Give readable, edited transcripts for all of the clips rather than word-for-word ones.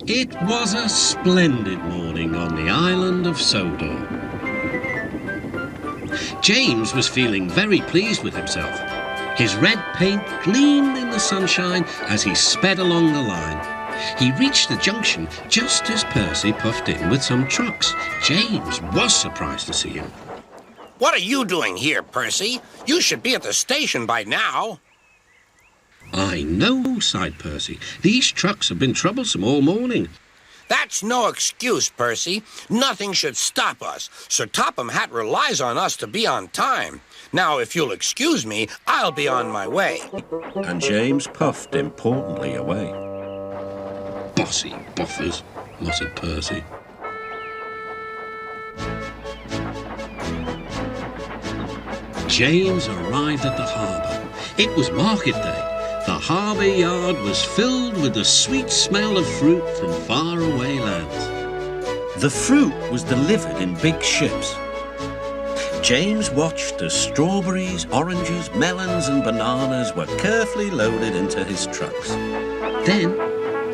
It was a splendid morning on the island of Sodor. James was feeling very pleased with himself. His red paint gleamed in the sunshine as he sped along the line. He reached the junction just as Percy puffed in with some trucks. James was surprised to see him. What are you doing here, Percy? You should be at the station by now. I know, sighed Percy. These trucks have been troublesome all morning. That's no excuse, Percy. Nothing should stop us. Sir Topham Hatt relies on us to be on time. Now, if you'll excuse me, I'll be on my way. And James puffed importantly away. Bossy buffers, muttered Percy. James arrived at the harbour. It was market day. The harbour yard was filled with the sweet smell of fruit from faraway lands. The fruit was delivered in big ships. James watched as strawberries, oranges, melons and bananas were carefully loaded into his trucks. Then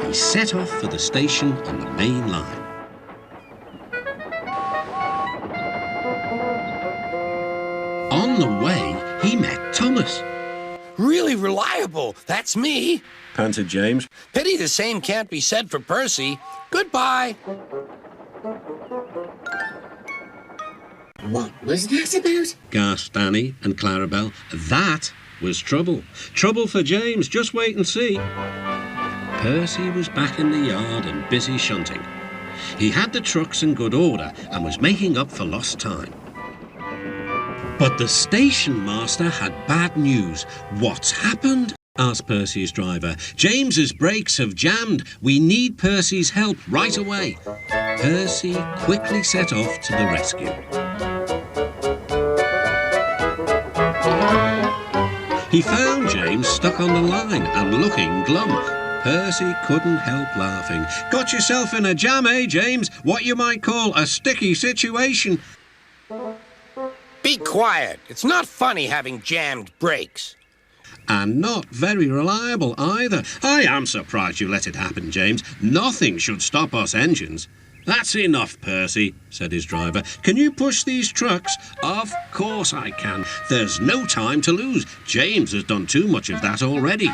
he set off for the station on the main line. On the way, he met Thomas. Really reliable. That's me. Panted James. Pity the same can't be said for Percy. Goodbye. What was that about? Gasped Annie and Clarabelle. That was trouble. Trouble for James. Just wait and see. Percy was back in the yard and busy shunting. He had the trucks in good order and was making up for lost time. But the station master had bad news. What's happened? Asked Percy's driver. James's brakes have jammed. We need Percy's help right away. Percy quickly set off to the rescue. He found James stuck on the line and looking glum. Percy couldn't help laughing. Got yourself in a jam, eh, James? What you might call a sticky situation. Be quiet. It's not funny having jammed brakes. And not very reliable either. I am surprised you let it happen, James. Nothing should stop us engines. That's enough, Percy, said his driver. Can you push these trucks? Of course I can. There's no time to lose. James has done too much of that already.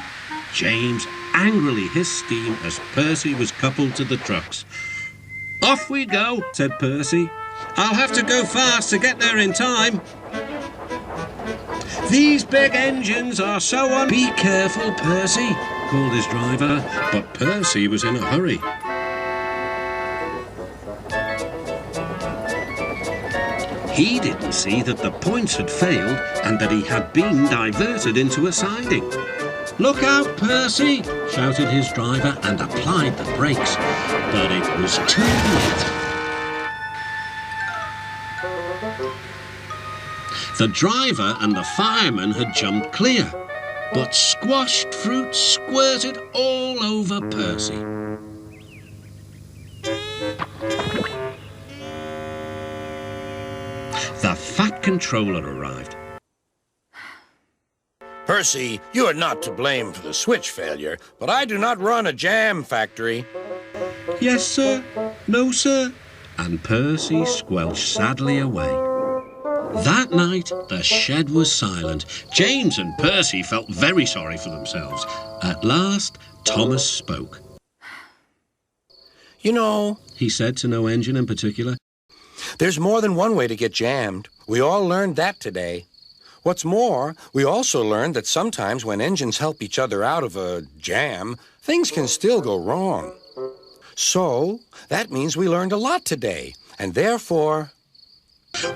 James angrily hissed steam as Percy was coupled to the trucks. Off we go, said Percy. I'll have to go fast to get there in time. These big engines are so Be careful, Percy, called his driver, but Percy was in a hurry. He didn't see that the points had failed and that he had been diverted into a siding. Look out, Percy, shouted his driver and applied the brakes, but it was too late. The driver and the fireman had jumped clear, but squashed fruit squirted all over Percy. The Fat Controller arrived. Percy, you are not to blame for the switch failure, but I do not run a jam factory. Yes, sir. No, sir. And Percy squelched sadly away. That night, the shed was silent. James and Percy felt very sorry for themselves. At last, Thomas spoke. You know, He said to no engine in particular. there's more than one way to get jammed. We all learned that today. What's more, we also learned that sometimes when engines help each other out of a jam, things can still go wrong. So, that means we learned a lot today, and therefore...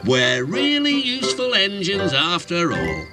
We're really useful engines after all.